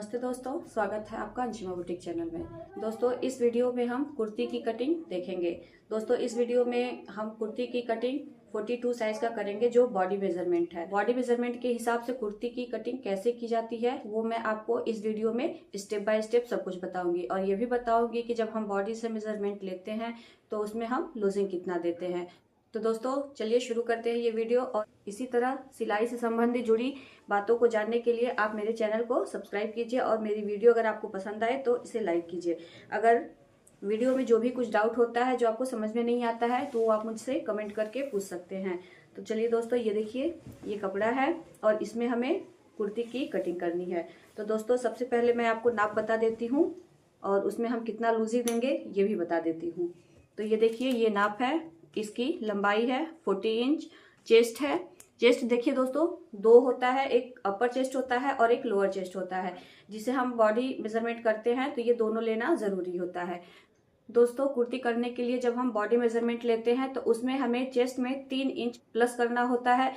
नमस्ते दोस्तों, स्वागत है आपका अंशिमा बुटीक चैनल में। दोस्तों, इस वीडियो में हम कुर्ती की कटिंग देखेंगे। दोस्तों, इस वीडियो में हम कुर्ती की कटिंग 42 साइज का करेंगे, जो बॉडी मेजरमेंट है। बॉडी मेजरमेंट के हिसाब से कुर्ती की कटिंग कैसे की जाती है वो मैं आपको इस वीडियो में स्टेप बाय स्टेप सब कुछ बताऊंगी, और ये भी बताऊंगी कि जब हम बॉडी से मेजरमेंट लेते हैं तो उसमें हम लूजिंग कितना देते हैं। तो दोस्तों, चलिए शुरू करते हैं ये वीडियो। और इसी तरह सिलाई से संबंधित जुड़ी बातों को जानने के लिए आप मेरे चैनल को सब्सक्राइब कीजिए, और मेरी वीडियो अगर आपको पसंद आए तो इसे लाइक कीजिए। अगर वीडियो में जो भी कुछ डाउट होता है, जो आपको समझ में नहीं आता है, तो वो आप मुझसे कमेंट करके पूछ सकते हैं। तो चलिए दोस्तों, ये देखिए, ये कपड़ा है और इसमें हमें कुर्ती की कटिंग करनी है। तो दोस्तों, सबसे पहले मैं आपको नाप बता देती हूँ, और उसमें हम कितना लूजिंग देंगे ये भी बता देती हूँ। तो ये देखिए, ये नाप है, इसकी लंबाई है 40 इंच। चेस्ट है, चेस्ट देखिए दोस्तों, दो होता है, एक अपर चेस्ट होता है और एक लोअर चेस्ट होता है। जिसे हम बॉडी मेजरमेंट करते हैं तो ये दोनों लेना जरूरी होता है। दोस्तों, कुर्ती करने के लिए जब हम बॉडी मेजरमेंट लेते हैं तो उसमें हमें चेस्ट में 3 इंच प्लस करना होता है,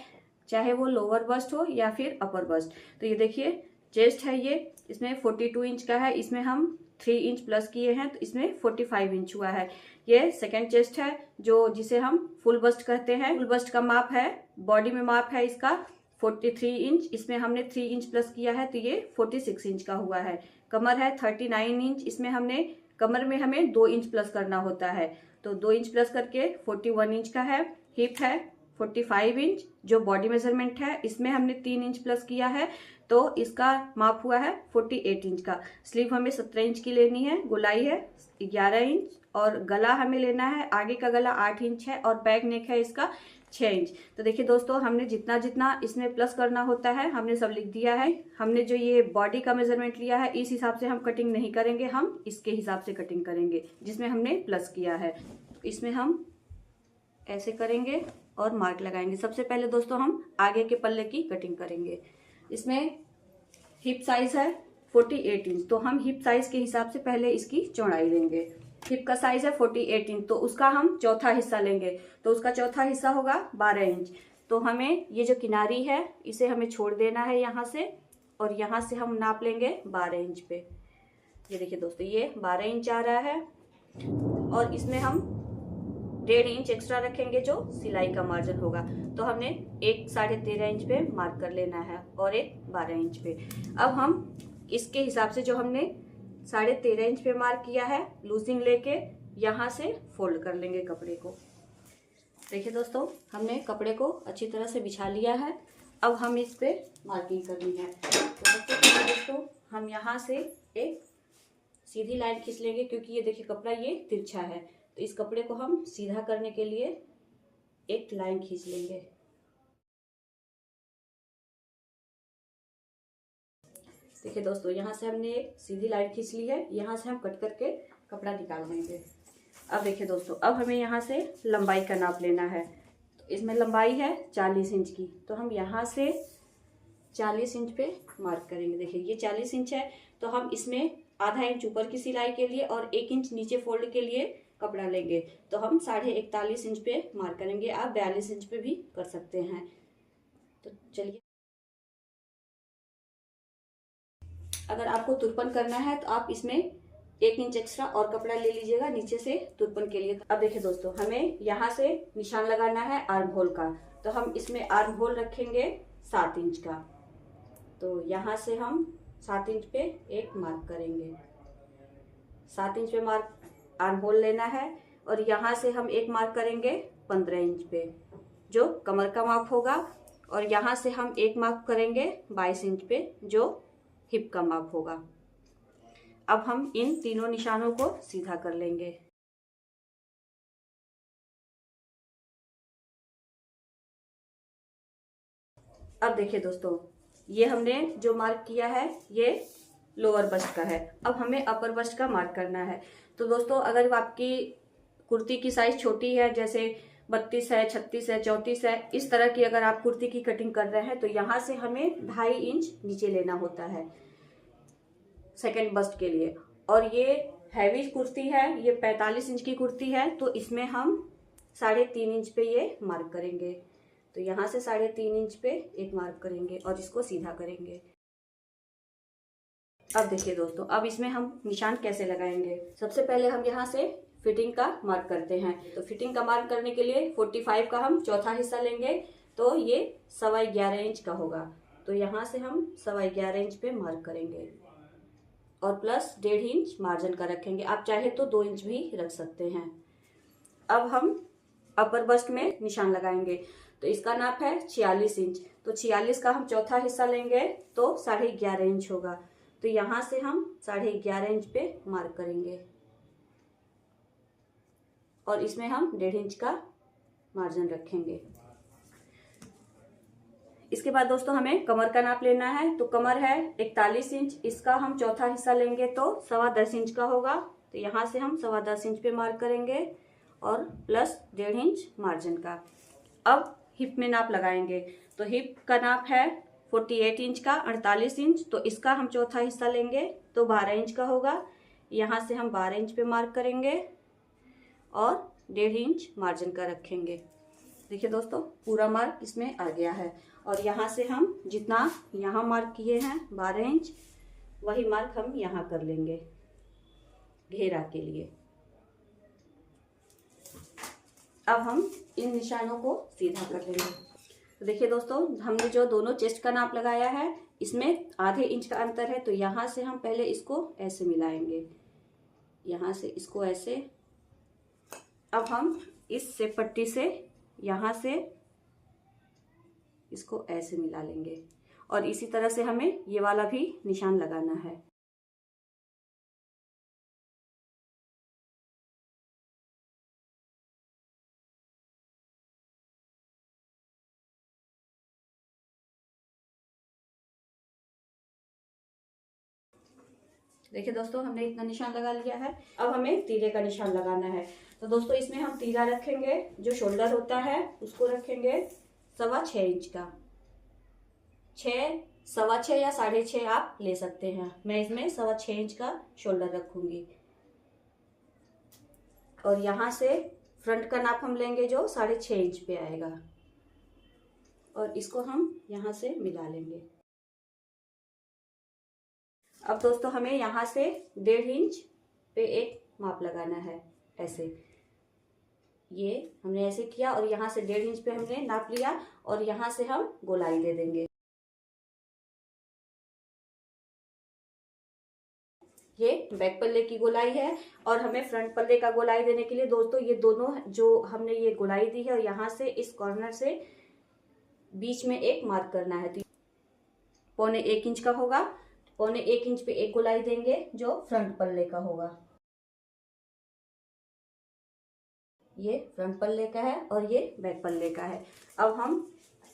चाहे वो लोअर बस्ट हो या फिर अपर बस्ट। तो ये देखिए, चेस्ट है, ये इसमें 42 इंच का है, इसमें हम 3 इंच प्लस किए हैं तो इसमें 45 इंच हुआ है। ये सेकेंड चेस्ट है, जो जिसे हम फुल बस्ट कहते हैं। फुल बस्ट का माप है, बॉडी में माप है इसका 43 इंच, इसमें हमने 3 इंच प्लस किया है तो ये 46 इंच का हुआ है। कमर है 39 इंच, इसमें हमने कमर में हमें 2 इंच प्लस करना होता है, तो 2 इंच प्लस करके 41 इंच का है। हिप है 45 इंच, जो बॉडी मेजरमेंट है, इसमें हमने 3 इंच प्लस किया है तो इसका माप हुआ है 48 इंच का। स्लीव हमें 17 इंच की लेनी है, गोलाई है 11 इंच, और गला हमें लेना है, आगे का गला 8 इंच है और बैक नेक है इसका 6 इंच। तो देखिए दोस्तों, हमने जितना जितना इसमें प्लस करना होता है हमने सब लिख दिया है। हमने जो ये बॉडी का मेजरमेंट लिया है, इस हिसाब से हम कटिंग नहीं करेंगे, हम इसके हिसाब से कटिंग करेंगे जिसमें हमने प्लस किया है। इसमें हम ऐसे करेंगे और मार्क लगाएंगे। सबसे पहले दोस्तों हम आगे के पल्ले की कटिंग करेंगे। इसमें हिप साइज है 48 इंच, तो हम हिप साइज के हिसाब से पहले इसकी चौड़ाई लेंगे। हिप का साइज है 48 इंच, तो उसका हम चौथा हिस्सा लेंगे, तो उसका चौथा हिस्सा होगा 12 इंच। तो हमें ये जो किनारी है इसे हमें छोड़ देना है यहाँ से, और यहाँ से हम नाप लेंगे 12 इंच पे। ये देखिए दोस्तों, ये 12 इंच आ रहा है, और इसमें हम 1.5 इंच एक्स्ट्रा रखेंगे जो सिलाई का मार्जिन होगा। तो हमने एक 13.5 इंच पे मार्क कर लेना है और एक 12 इंच पे। अब हम इसके हिसाब से जो हमने 13.5 इंच पे मार्क किया है, लूजिंग लेके यहाँ से फोल्ड कर लेंगे कपड़े को। देखिए दोस्तों, हमने कपड़े को अच्छी तरह से बिछा लिया है। अब हम इस पे मार्किंग करनी है। तो सबसे पहले दोस्तों हम यहाँ से एक सीधी लाइन खींच लेंगे, क्योंकि ये देखिए कपड़ा ये तिरछा है, तो इस कपड़े को हम सीधा करने के लिए एक लाइन खींच लेंगे। देखिए दोस्तों, यहाँ से हमने एक सीधी लाइन खींच ली है, यहाँ से हम कट करके कपड़ा निकाल देंगे। अब देखिए दोस्तों, अब हमें यहाँ से लंबाई का नाप लेना है। तो इसमें लंबाई है 40 इंच की, तो हम यहाँ से 40 इंच पे मार्क करेंगे। देखिए ये 40 इंच है, तो हम इसमें आधा इंच ऊपर की सिलाई के लिए और 1 इंच नीचे फोल्ड के लिए कपड़ा लेंगे, तो हम 41.5 इंच पे मार्क करेंगे। आप 42 इंच पे भी कर सकते हैं। तो चलिए, अगर आपको तुरपन करना है तो आप इसमें 1 इंच एक्स्ट्रा और कपड़ा ले लीजिएगा नीचे से तुरपन के लिए। अब देखिए दोस्तों, हमें यहाँ से निशान लगाना है आर्म होल का, तो हम इसमें आर्म होल रखेंगे 7 इंच का। तो यहाँ से हम 7 इंच पे एक मार्क करेंगे। 7 इंच पे मार्क आर्म होल लेना है, और यहाँ से हम एक मार्क करेंगे 15 इंच पे, जो कमर का माप होगा, और यहाँ से हम एक मार्क करेंगे 22 इंच पे, जो हिप का माप होगा। अब हम इन तीनों निशानों को सीधा कर लेंगे। अब देखिए दोस्तों, ये हमने जो मार्क किया है ये लोअर बस्ट का है। अब हमें अपर बस्ट का मार्क करना है। तो दोस्तों, अगर आपकी कुर्ती की साइज छोटी है, जैसे 32 है, 36 है, 34 है, इस तरह की अगर आप कुर्ती की कटिंग कर रहे हैं, तो यहाँ से हमें 2.5 इंच नीचे लेना होता है सेकेंड बस्ट के लिए। और ये हैवी कुर्ती है, ये 45 इंच की कुर्ती है, तो इसमें हम 3.5 इंच पे ये मार्क करेंगे। तो यहाँ से 3.5 इंच पे एक मार्क करेंगे और इसको सीधा करेंगे। अब देखिए दोस्तों, अब इसमें हम निशान कैसे लगाएंगे। सबसे पहले हम यहाँ से फिटिंग का मार्क करते हैं। तो फिटिंग का मार्क करने के लिए 45 का हम चौथा हिस्सा लेंगे, तो ये 11.25 इंच का होगा। तो यहाँ से हम 11.25 इंच पे मार्क करेंगे और प्लस 1.5 इंच मार्जिन का रखेंगे। आप चाहे तो 2 इंच भी रख सकते हैं। अब हम अपर बस्ट में निशान लगाएंगे। तो इसका नाप है 46 इंच। तो 46 का हम चौथा हिस्सा लेंगे तो 11.5 इंच होगा। तो यहाँ से हम 11.5 इंच पे मार्क करेंगे और इसमें हम 1.5 इंच का मार्जिन रखेंगे। इसके बाद दोस्तों हमें कमर का नाप लेना है। तो कमर है 41 इंच, इसका हम चौथा हिस्सा लेंगे तो 10.25 इंच का होगा। तो यहाँ से हम 10.25 इंच पे मार्क करेंगे और प्लस 1.5 इंच मार्जिन का। अब हिप में नाप लगाएंगे। तो हिप का नाप है 48 इंच का 48 इंच। तो इसका हम चौथा हिस्सा लेंगे तो 12 इंच का होगा। यहाँ से हम 12 इंच पे मार्क करेंगे और 1.5 इंच मार्जिन का रखेंगे। देखिए दोस्तों, पूरा मार्क इसमें आ गया है। और यहाँ से हम जितना यहाँ मार्क किए हैं 12 इंच, वही मार्क हम यहाँ कर लेंगे घेरा के लिए। अब हम इन निशानों को सीधा कर लेंगे। तो देखिए दोस्तों, हमने जो दोनों चेस्ट का नाप लगाया है इसमें आधे इंच का अंतर है। तो यहाँ से हम पहले इसको ऐसे मिलाएंगे, यहाँ से इसको ऐसे। अब हम इस सेप पट्टी से यहाँ से इसको ऐसे मिला लेंगे और इसी तरह से हमें ये वाला भी निशान लगाना है। देखिए दोस्तों, हमने इतना निशान लगा लिया है। अब हमें तीरे का निशान लगाना है। तो दोस्तों इसमें हम तीरा रखेंगे, जो शोल्डर होता है उसको रखेंगे 6.25 इंच का। 6, 6.25 या 6.5 आप ले सकते हैं। मैं इसमें 6.25 इंच का शोल्डर रखूंगी। और यहाँ से फ्रंट का नाप हम लेंगे जो 6.5 इंच पे आएगा और इसको हम यहाँ से मिला लेंगे। अब दोस्तों हमें यहाँ से 1.5 इंच पे एक माप लगाना है। ऐसे ये हमने ऐसे किया और यहाँ से 1.5 इंच पे हमने नाप लिया और यहाँ से हम गोलाई दे देंगे। ये बैक पल्ले की गोलाई है और हमें फ्रंट पल्ले का गोलाई देने के लिए दोस्तों ये दोनों जो हमने ये गोलाई दी है और यहाँ से इस कॉर्नर से बीच में एक मार्क करना है। तो 1.25 इंच का होगा। 1.25 इंच पे एक गोलाई देंगे जो फ्रंट पल्ले का होगा। ये फ्रंट पल्ले का है और ये बैक पल्ले का है। अब हम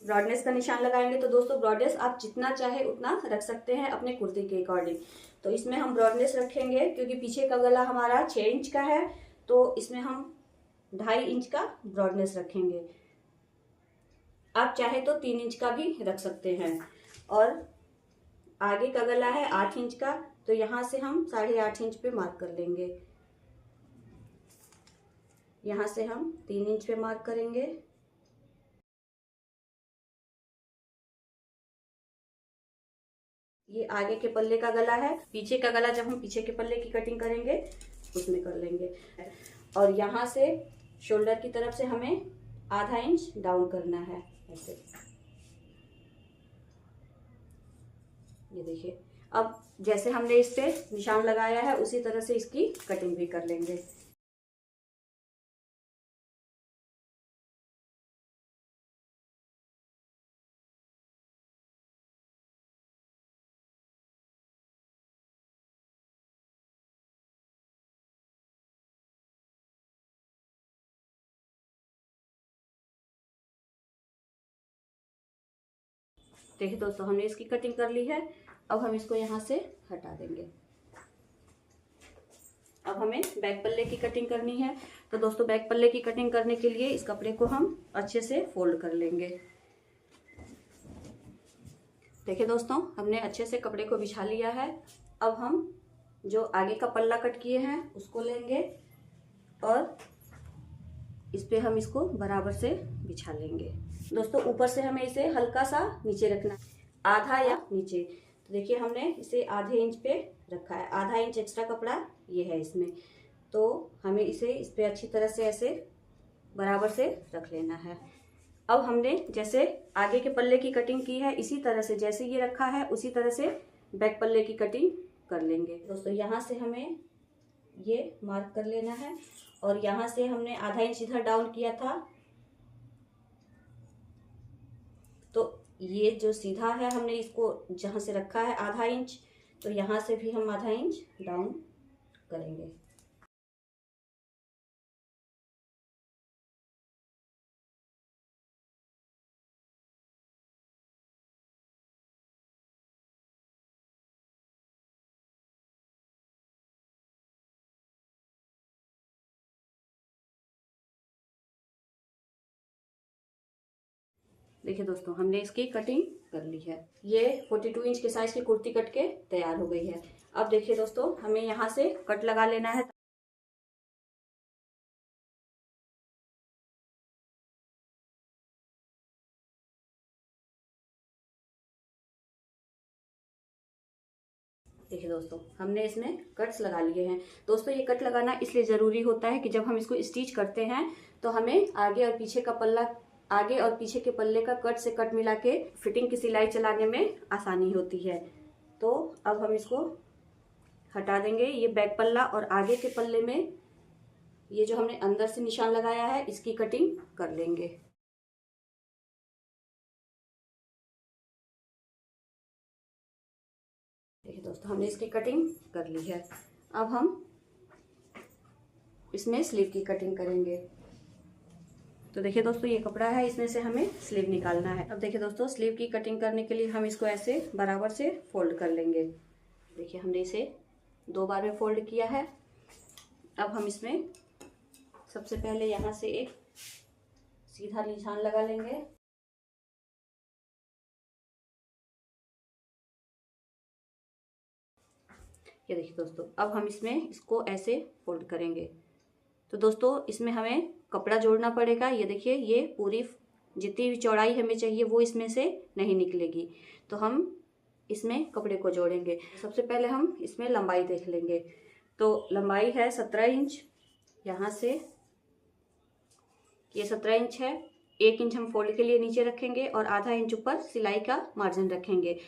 ब्रॉडनेस का निशान लगाएंगे। तो दोस्तों ब्रॉडनेस आप जितना चाहे उतना रख सकते हैं अपने कुर्ती के अकॉर्डिंग। तो इसमें हम ब्रॉडनेस रखेंगे क्योंकि पीछे का गला हमारा 6 इंच का है, तो इसमें हम 2.5 इंच का ब्रॉडनेस रखेंगे। आप चाहे तो 3 इंच का भी रख सकते हैं। और आगे का गला है 8 इंच का, तो यहाँ से हम 8.5 इंच पे मार्क कर लेंगे। यहाँ से हम 3 इंच पे मार्क करेंगे। ये आगे के पल्ले का गला है। पीछे का गला जब हम पीछे के पल्ले की कटिंग करेंगे उसमें कर लेंगे। और यहाँ से शोल्डर की तरफ से हमें 0.5 इंच डाउन करना है ऐसे। ये देखिए, अब जैसे हमने इस पे निशान लगाया है उसी तरह से इसकी कटिंग भी कर लेंगे। देखिए दोस्तों, हमने इसकी कटिंग कर ली है। अब हम इसको यहाँ से हटा देंगे। अब हमें बैक पल्ले की कटिंग करनी है। तो दोस्तों बैक पल्ले की कटिंग करने के लिए इस कपड़े को हम अच्छे से फोल्ड कर लेंगे। देखिए दोस्तों, हमने अच्छे से कपड़े को बिछा लिया है। अब हम जो आगे का पल्ला कट किए हैं उसको लेंगे और इस पे हम इसको बराबर से बिछा लेंगे। दोस्तों ऊपर से हमें इसे हल्का सा नीचे रखना है, आधा या नीचे। तो देखिए हमने इसे आधे इंच पे रखा है, आधा इंच एक्स्ट्रा कपड़ा ये है इसमें। तो हमें इसे इस पे अच्छी तरह से ऐसे बराबर से रख लेना है। अब हमने जैसे आगे के पल्ले की कटिंग की है, इसी तरह से जैसे ये रखा है उसी तरह से बैक पल्ले की कटिंग कर लेंगे। दोस्तों यहाँ से हमें ये मार्क कर लेना है और यहाँ से हमने आधा इंच इधर डाउन किया था, तो ये जो सीधा है हमने इसको जहाँ से रखा है आधा इंच, तो यहाँ से भी हम आधा इंच डाउन करेंगे। देखिए दोस्तों हमने इसकी कटिंग कर ली है। ये 42 इंच के साइज की कुर्ती कट के तैयार हो गई है। अब देखिए दोस्तों हमें यहाँ से कट लगा लेना है। देखिए दोस्तों हमने इसमें कट्स लगा लिए हैं। दोस्तों ये कट लगाना इसलिए ज़रूरी होता है कि जब हम इसको स्टिच करते हैं तो हमें आगे और पीछे का पल्ला, आगे और पीछे के पल्ले का कट से कट मिला के फिटिंग की सिलाई चलाने में आसानी होती है। तो अब हम इसको हटा देंगे। ये बैक पल्ला और आगे के पल्ले में ये जो हमने अंदर से निशान लगाया है इसकी कटिंग कर लेंगे। देखिए दोस्तों हमने इसकी कटिंग कर ली है। अब हम इसमें स्लीव की कटिंग करेंगे। तो देखिए दोस्तों ये कपड़ा है, इसमें से हमें स्लीव निकालना है। अब देखिए दोस्तों स्लीव की कटिंग करने के लिए हम इसको ऐसे बराबर से फोल्ड कर लेंगे। देखिए हमने इसे 2 बार में फोल्ड किया है। अब हम इसमें सबसे पहले यहाँ से एक सीधा निशान लगा लेंगे। ये देखिए दोस्तों अब हम इसमें इसको ऐसे फोल्ड करेंगे। तो दोस्तों इसमें हमें कपड़ा जोड़ना पड़ेगा। ये देखिए ये पूरी जितनी भी चौड़ाई हमें चाहिए वो इसमें से नहीं निकलेगी, तो हम इसमें कपड़े को जोड़ेंगे। सबसे पहले हम इसमें लंबाई देख लेंगे। तो लंबाई है 17 इंच। यहाँ से ये 17 इंच है। 1 इंच हम फोल्ड के लिए नीचे रखेंगे और आधा इंच ऊपर सिलाई का मार्जिन रखेंगे।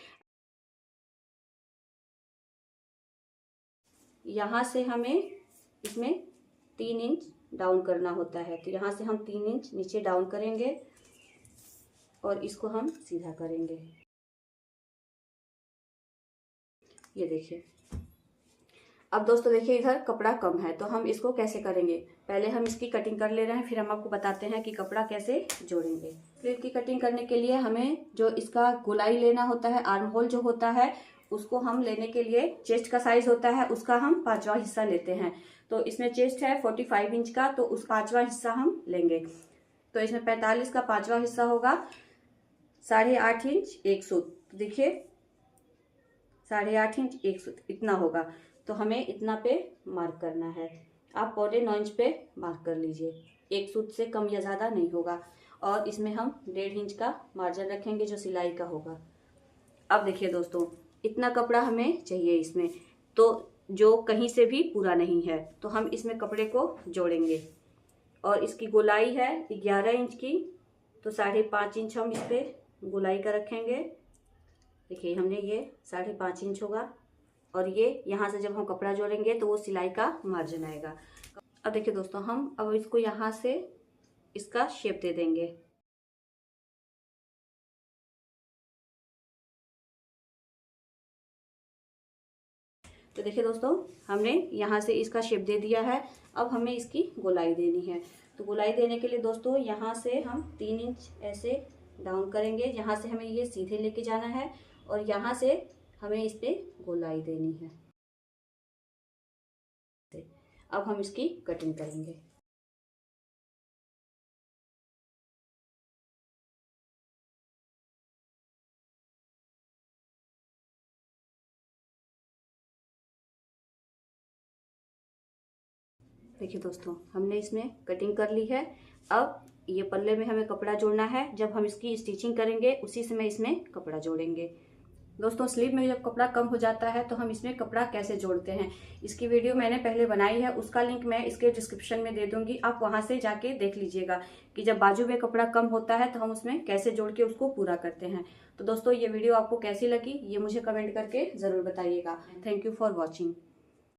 यहाँ से हमें इसमें 3 इंच डाउन करना होता है, तो यहाँ से हम 3 इंच नीचे डाउन करेंगे और इसको हम सीधा करेंगे। ये देखिए। अब दोस्तों देखिए इधर कपड़ा कम है तो हम इसको कैसे करेंगे। पहले हम इसकी कटिंग कर ले रहे हैं, फिर हम आपको बताते हैं कि कपड़ा कैसे जोड़ेंगे। स्लीव की कटिंग करने के लिए हमें जो इसका गोलाई लेना होता है, आर्म होल जो होता है, उसको हम लेने के लिए चेस्ट का साइज होता है उसका हम 5वां हिस्सा लेते हैं। तो इसमें चेस्ट है 45 इंच का, तो उस 5वां हिस्सा हम लेंगे। तो इसमें 45 का 5वां हिस्सा होगा 8.5 इंच 1 सूत। देखिए 8.5 इंच 1 सूत इतना होगा, तो हमें इतना पे मार्क करना है। आप 9.25 इंच पे मार्क कर लीजिए। 1 सूत से कम या ज़्यादा नहीं होगा। और इसमें हम 1.5 इंच का मार्जिन रखेंगे जो सिलाई का होगा। अब देखिए दोस्तों इतना कपड़ा हमें चाहिए इसमें, तो जो कहीं से भी पूरा नहीं है, तो हम इसमें कपड़े को जोड़ेंगे। और इसकी गोलाई है 11 इंच की, तो 5.5 इंच हम इस पर गोलाई का रखेंगे। देखिए हमने ये 5.5 इंच होगा और ये यहाँ से जब हम कपड़ा जोड़ेंगे तो वो सिलाई का मार्जिन आएगा। अब देखिए दोस्तों हम अब इसको यहाँ से इसका शेप दे देंगे। तो देखिए दोस्तों हमने यहाँ से इसका शेप दे दिया है। अब हमें इसकी गोलाई देनी है। तो गोलाई देने के लिए दोस्तों यहाँ से हम 3 इंच ऐसे डाउन करेंगे। यहाँ से हमें ये सीधे लेके जाना है और यहाँ से हमें इस पे गोलाई देनी है। अब हम इसकी कटिंग करेंगे। देखिए दोस्तों हमने इसमें कटिंग कर ली है। अब ये पल्ले में हमें कपड़ा जोड़ना है। जब हम इसकी स्टिचिंग करेंगे उसी समय इसमें कपड़ा जोड़ेंगे। दोस्तों स्लीव में जब कपड़ा कम हो जाता है तो हम इसमें कपड़ा कैसे जोड़ते हैं, इसकी वीडियो मैंने पहले बनाई है, उसका लिंक मैं इसके डिस्क्रिप्शन में दे दूंगी, आप वहां से जाके देख लीजिएगा कि जब बाजू में कपड़ा कम होता है तो हम उसमें कैसे जोड़ के उसको पूरा करते हैं। तो दोस्तों ये वीडियो आपको कैसी लगी ये मुझे कमेंट करके जरूर बताइएगा। Thank you for watching.